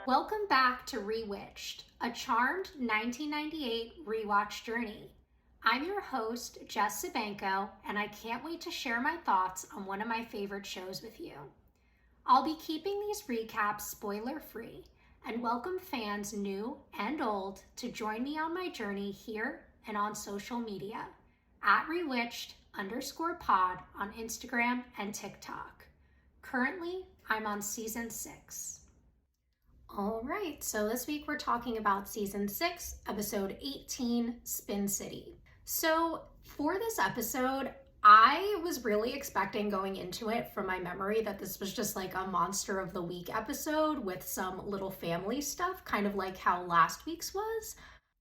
Welcome back to Rewitched, a charmed 1998 rewatch journey. I'm your host, Jess Sabanko, and I can't wait to share my thoughts on one of my favorite shows with you. I'll be keeping these recaps spoiler-free and welcome fans new and old to join me on my journey here and on social media at Rewitched_pod on Instagram and TikTok. Currently, I'm on season 6. All right, so this week we're talking about season 6, episode 18, Spin City. So for this episode, I was really expecting going into it from my memory that this was just like a Monster of the Week episode with some little family stuff, kind of like how last week's was.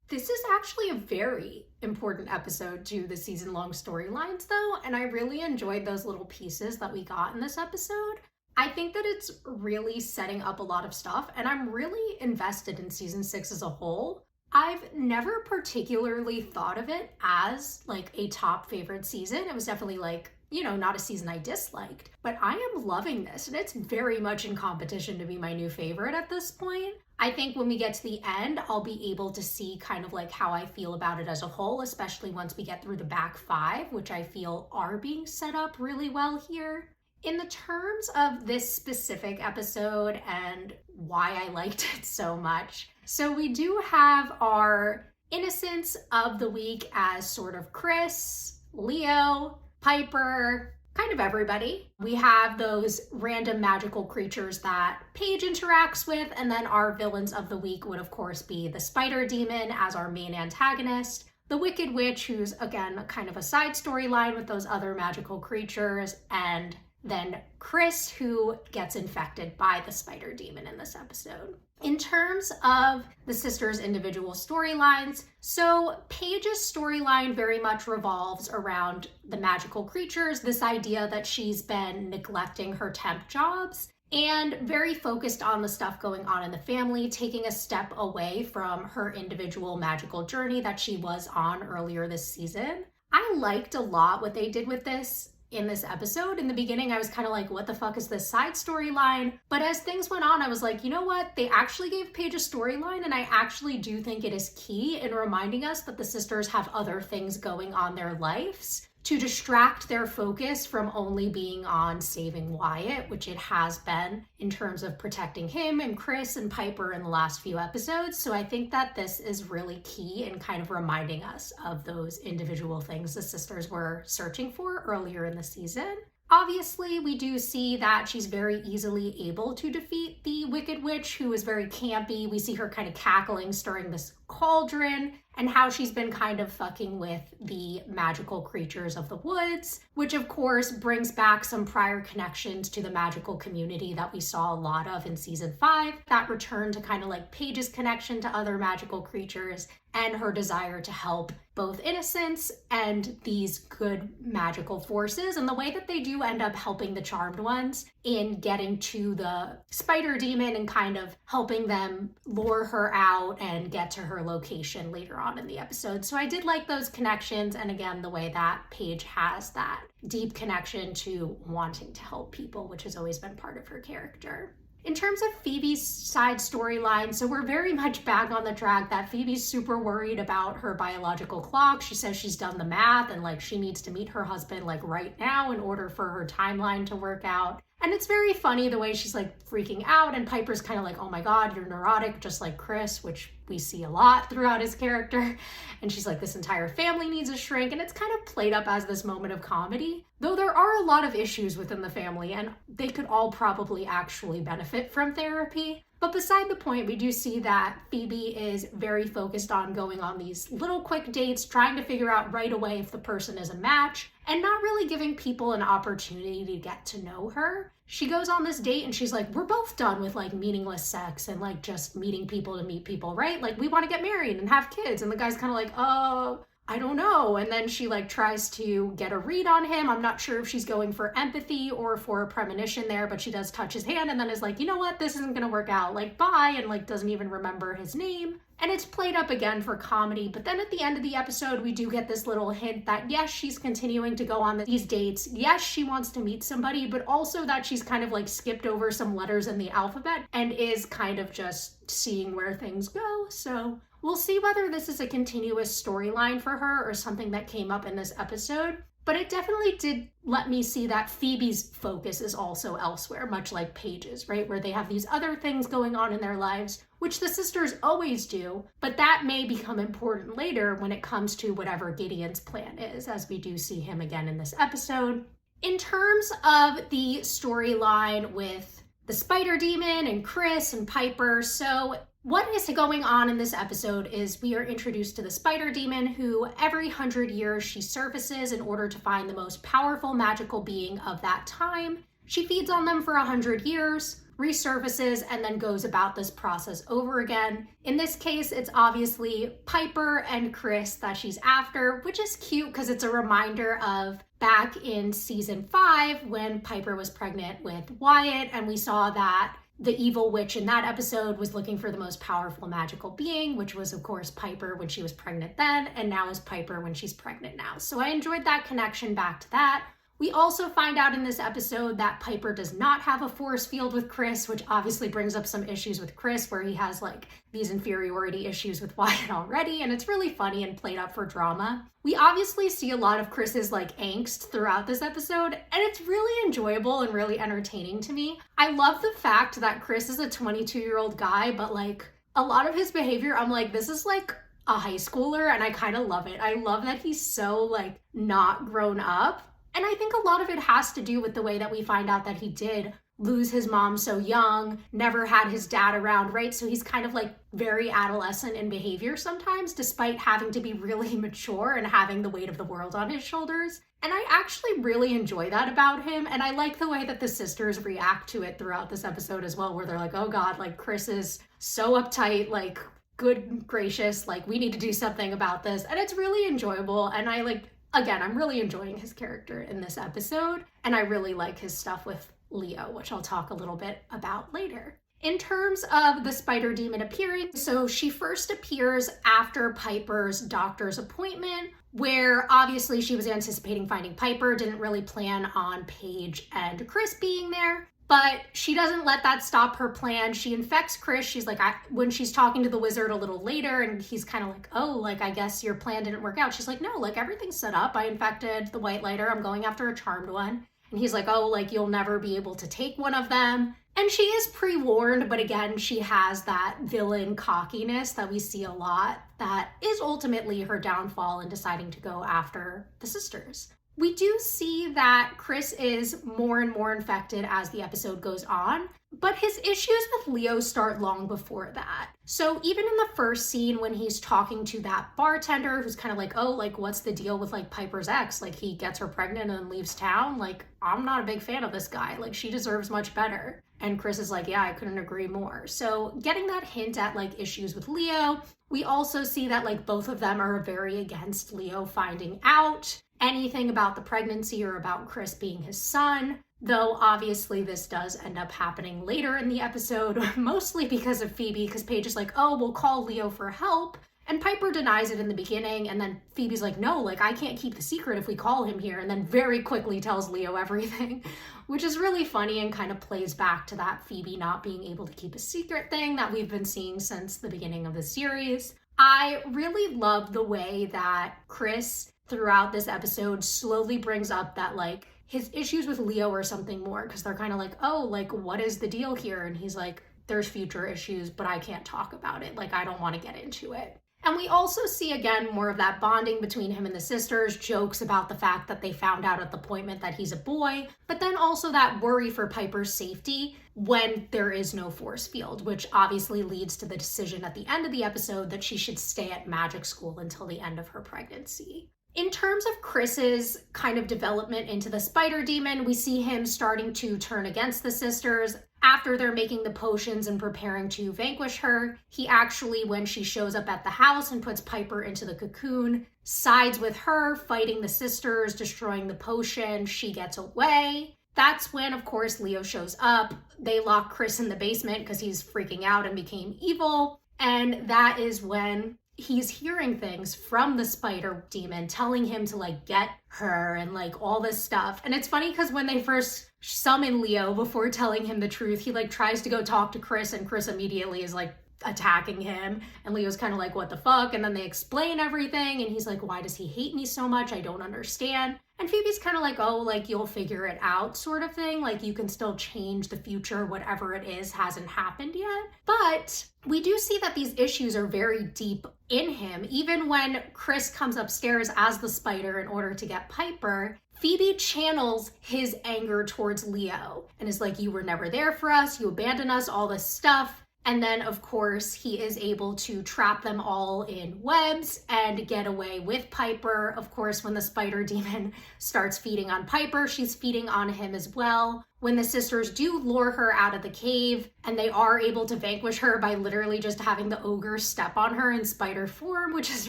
This is actually a very important episode to the season-long storylines though, and I really enjoyed those little pieces that we got in this episode. I think that it's really setting up a lot of stuff, and I'm really invested in season 6 as a whole. I've never particularly thought of it as like a top favorite season. It was definitely like, not a season I disliked, but I am loving this, and it's very much in competition to be my new favorite at this point. I think when we get to the end, I'll be able to see kind of like how I feel about it as a whole, especially once we get through the back 5, which I feel are being set up really well here. In the terms of this specific episode and why I liked it so much, so we do have our innocents of the week as sort of Chris, Leo, Piper, kind of everybody. We have those random magical creatures that Paige interacts with, and then our villains of the week would of course be the spider demon as our main antagonist, the Wicked Witch, who's again kind of a side storyline with those other magical creatures, and then Chris, who gets infected by the spider demon in this episode. In terms of the sisters' individual storylines, so Paige's storyline very much revolves around the magical creatures, this idea that she's been neglecting her temp jobs, and very focused on the stuff going on in the family, taking a step away from her individual magical journey that she was on earlier this season. I liked a lot what they did with this in this episode. In the beginning, I was kind of like, what the fuck is this side storyline? But as things went on, I was like, you know what? They actually gave Paige a storyline, and I actually do think it is key in reminding us that the sisters have other things going on their lives to distract their focus from only being on saving Wyatt, which it has been in terms of protecting him and Chris and Piper in the last few episodes. So I think that this is really key in kind of reminding us of those individual things the sisters were searching for earlier in the season. Obviously, we do see that she's very easily able to defeat the Wicked Witch, who is very campy. We see her kind of cackling, stirring this cauldron, and how she's been kind of fucking with the magical creatures of the woods, which of course brings back some prior connections to the magical community that we saw a lot of in season 5. That return to kind of like Paige's connection to other magical creatures and her desire to help both innocents and these good magical forces, and the way that they do end up helping the charmed ones in getting to the spider demon and kind of helping them lure her out and get to her location later on in the episode. So I did like those connections, and again, the way that Paige has that deep connection to wanting to help people, which has always been part of her character. In terms of Phoebe's side storyline, so we're very much back on the track that Phoebe's super worried about her biological clock. She says she's done the math and like she needs to meet her husband like right now in order for her timeline to work out. And it's very funny the way she's like freaking out, and Piper's kind of like, oh my God, you're neurotic just like Chris, which we see a lot throughout his character. And she's like, this entire family needs a shrink. And it's kind of played up as this moment of comedy, though there are a lot of issues within the family and they could all probably actually benefit from therapy. But beside the point, we do see that Phoebe is very focused on going on these little quick dates, trying to figure out right away if the person is a match, and not really giving people an opportunity to get to know her. She goes on this date and she's like, we're both done with like meaningless sex and like just meeting people to meet people, right? Like we want to get married and have kids. And the guy's kind of like, oh, I don't know. And then she like tries to get a read on him. I'm not sure if she's going for empathy or for a premonition there, but she does touch his hand and then is like, you know what, this isn't gonna work out, like bye, and like doesn't even remember his name. And it's played up again for comedy, but then at the end of the episode, we do get this little hint that yes, she's continuing to go on these dates. Yes, she wants to meet somebody, but also that she's kind of like skipped over some letters in the alphabet and is kind of just seeing where things go. So we'll see whether this is a continuous storyline for her or something that came up in this episode. But it definitely did let me see that Phoebe's focus is also elsewhere, much like Paige's, right? Where they have these other things going on in their lives, which the sisters always do, but that may become important later when it comes to whatever Gideon's plan is, as we do see him again in this episode. In terms of the storyline with the spider demon and Chris and Piper, so what is going on in this episode is we are introduced to the spider demon, who every 100 years she surfaces in order to find the most powerful magical being of that time. She feeds on them for 100 years, resurfaces, and then goes about this process over again. In this case, it's obviously Piper and Chris that she's after, which is cute because it's a reminder of back in season 5 when Piper was pregnant with Wyatt, and we saw that the evil witch in that episode was looking for the most powerful magical being, which was of course Piper when she was pregnant then, and now is Piper when she's pregnant now. So I enjoyed that connection back to that. We also find out in this episode that Piper does not have a force field with Chris, which obviously brings up some issues with Chris where he has like these inferiority issues with Wyatt already, and it's really funny and played up for drama. We obviously see a lot of Chris's like angst throughout this episode, and it's really enjoyable and really entertaining to me. I love the fact that Chris is a 22-year-old guy, but like a lot of his behavior, I'm like, this is like a high schooler, and I kind of love it. I love that he's so like not grown up. And I think a lot of it has to do with the way that we find out that he did lose his mom so young, never had his dad around, right? So he's kind of like very adolescent in behavior sometimes, despite having to be really mature and having the weight of the world on his shoulders. And I actually really enjoy that about him. And I like the way that the sisters react to it throughout this episode as well, where they're like, oh God, like Chris is so uptight, like good gracious, like we need to do something about this. And it's really enjoyable. And I like, again, I'm really enjoying his character in this episode, and I really like his stuff with Leo, which I'll talk a little bit about later. In terms of the spider demon appearing, so she first appears after Piper's doctor's appointment, where obviously she was anticipating finding Piper, didn't really plan on Paige and Chris being there. But she doesn't let that stop her plan. She infects Chris. She's like, when she's talking to the wizard a little later, and he's kind of like, oh, like, I guess your plan didn't work out. She's like, no, like, everything's set up. I infected the white lighter. I'm going after a charmed one. And he's like, oh, like, you'll never be able to take one of them. And she is pre-warned, but again, she has that villain cockiness that we see a lot that is ultimately her downfall in deciding to go after the sisters. We do see that Chris is more and more infected as the episode goes on, but his issues with Leo start long before that. So even in the first scene when he's talking to that bartender who's kind of like, oh, like what's the deal with like Piper's ex? Like he gets her pregnant and leaves town. Like I'm not a big fan of this guy. Like she deserves much better. And Chris is like, yeah, I couldn't agree more. So getting that hint at like issues with Leo, we also see that like both of them are very against Leo finding out anything about the pregnancy or about Chris being his son, though obviously this does end up happening later in the episode, mostly because of Phoebe, because Paige is like, oh, we'll call Leo for help. And Piper denies it in the beginning, and then Phoebe's like, no, like I can't keep the secret if we call him here, and then very quickly tells Leo everything, which is really funny and kind of plays back to that Phoebe not being able to keep a secret thing that we've been seeing since the beginning of the series. I really love the way that Chris throughout this episode slowly brings up that like his issues with Leo or something more, because they're kind of like, oh, like what is the deal here? And he's like, there's future issues, but I can't talk about it. Like I don't want to get into it. And we also see again more of that bonding between him and the sisters, jokes about the fact that they found out at the appointment that he's a boy, but then also that worry for Piper's safety when there is no force field, which obviously leads to the decision at the end of the episode that she should stay at magic school until the end of her pregnancy. In terms of Chris's kind of development into the spider demon, we see him starting to turn against the sisters. After they're making the potions and preparing to vanquish her, he actually, when she shows up at the house and puts Piper into the cocoon, sides with her, fighting the sisters, destroying the potion. She gets away. That's when, of course, Leo shows up. They lock Chris in the basement because he's freaking out and became evil. And that is when he's hearing things from the spider demon telling him to like get her and like all this stuff. And it's funny because when they first summon Leo before telling him the truth, he like tries to go talk to Chris and Chris immediately is like attacking him. And Leo's kind of like, what the fuck? And then they explain everything. And he's like, why does he hate me so much? I don't understand. And Phoebe's kind of like, oh, like you'll figure it out sort of thing. Like you can still change the future. Whatever it is hasn't happened yet. But we do see that these issues are very deep in him. Even when Chris comes upstairs as the spider in order to get Piper, Phoebe channels his anger towards Leo and is like, you were never there for us. You abandoned us, all this stuff. And then, of course, he is able to trap them all in webs and get away with Piper. Of course, when the spider demon starts feeding on Piper, she's feeding on him as well. When the sisters do lure her out of the cave, and they are able to vanquish her by literally just having the ogre step on her in spider form, which is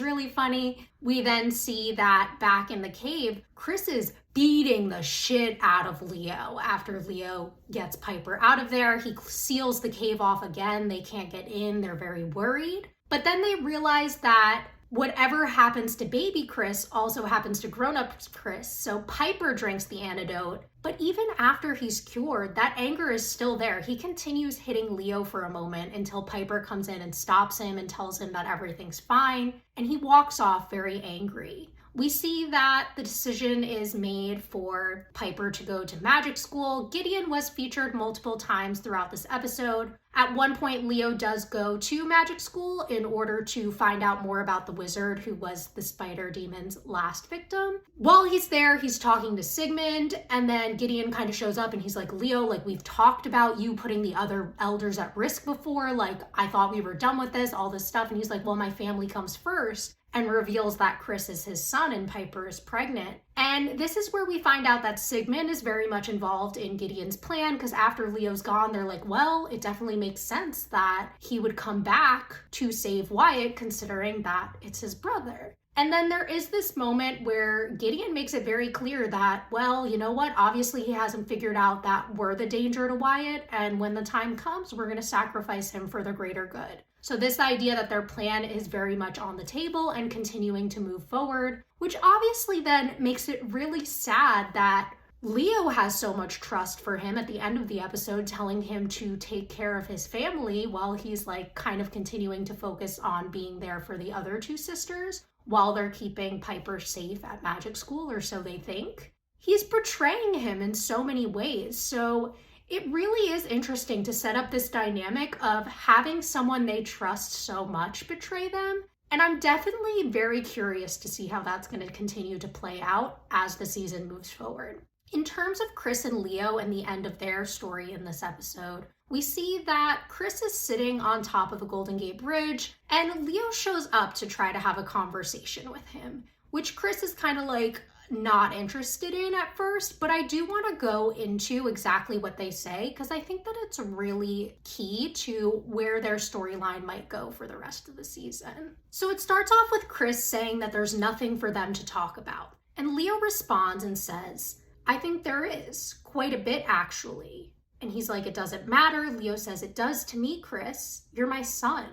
really funny, we then see that back in the cave, Chris is beating the shit out of Leo. After Leo gets Piper out of there, he seals the cave off again. They can't get in. They're very worried. But then they realize that whatever happens to baby Chris also happens to grown-up Chris. So Piper drinks the antidote. But even after he's cured, that anger is still there. He continues hitting Leo for a moment until Piper comes in and stops him and tells him that everything's fine. And he walks off very angry. We see that the decision is made for Piper to go to magic school. Gideon was featured multiple times throughout this episode. At one point, Leo does go to magic school in order to find out more about the wizard who was the spider demon's last victim. While he's there, he's talking to Sigmund, and then Gideon kind of shows up and he's like, Leo, like we've talked about you putting the other elders at risk before. Like I thought we were done with this, all this stuff. And he's like, well, my family comes first. And reveals that Chris is his son and Piper is pregnant. And this is where we find out that Sigmund is very much involved in Gideon's plan, because after Leo's gone, they're like, well, it definitely makes sense that he would come back to save Wyatt, considering that it's his brother. And then there is this moment where Gideon makes it very clear that, well, you know what? Obviously, he hasn't figured out that we're the danger to Wyatt. And when the time comes, we're going to sacrifice him for the greater good. So this idea that their plan is very much on the table and continuing to move forward, which obviously then makes it really sad that Leo has so much trust for him at the end of the episode, telling him to take care of his family while he's like kind of continuing to focus on being there for the other two sisters while they're keeping Piper safe at magic school, or so they think. He's betraying him in so many ways. So it really is interesting to set up this dynamic of having someone they trust so much betray them. And I'm definitely very curious to see how that's going to continue to play out as the season moves forward. In terms of Chris and Leo and the end of their story in this episode, we see that Chris is sitting on top of the Golden Gate Bridge, and Leo shows up to try to have a conversation with him, which Chris is kind of like not interested in at first, but I do want to go into exactly what they say because I think that it's really key to where their storyline might go for the rest of the season. So it starts off with Chris saying that there's nothing for them to talk about, and Leo responds and says, I think there is, quite a bit actually. And he's like, it doesn't matter. Leo says, it does to me, Chris. You're my son.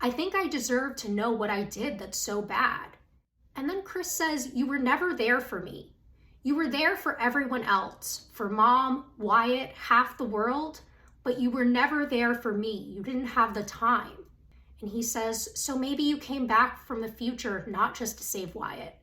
I think I deserve to know what I did that's so bad. And then Chris says, you were never there for me. You were there for everyone else, for Mom, Wyatt, half the world, but you were never there for me. You didn't have the time. And he says, so maybe you came back from the future not just to save Wyatt.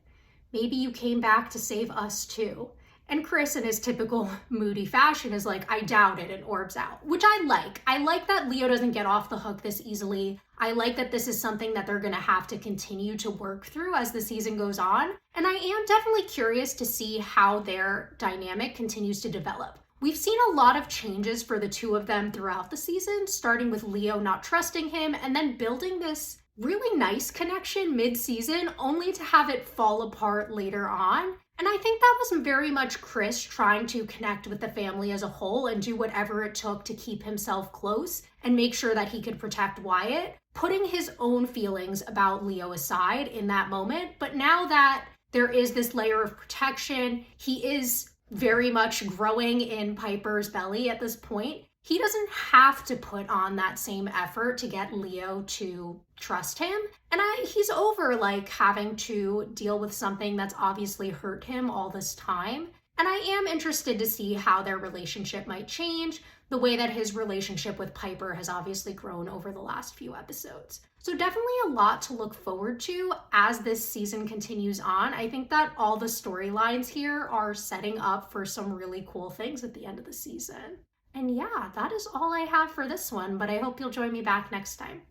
Maybe you came back to save us too. And Chris, in his typical moody fashion, is like, I doubt it, and orbs out, which I like. I like that Leo doesn't get off the hook this easily. I like that this is something that they're going to have to continue to work through as the season goes on. And I am definitely curious to see how their dynamic continues to develop. We've seen a lot of changes for the two of them throughout the season, starting with Leo not trusting him and then building this really nice connection mid-season, only to have it fall apart later on. And I think that was very much Chris trying to connect with the family as a whole and do whatever it took to keep himself close and make sure that he could protect Wyatt, putting his own feelings about Leo aside in that moment. But now that there is this layer of protection, he is very much growing in Piper's belly at this point. He doesn't have to put on that same effort to get Leo to trust him. And he's over like having to deal with something that's obviously hurt him all this time. And I am interested to see how their relationship might change, the way that his relationship with Piper has obviously grown over the last few episodes. So definitely a lot to look forward to as this season continues on. I think that all the storylines here are setting up for some really cool things at the end of the season. And yeah, that is all I have for this one, but I hope you'll join me back next time.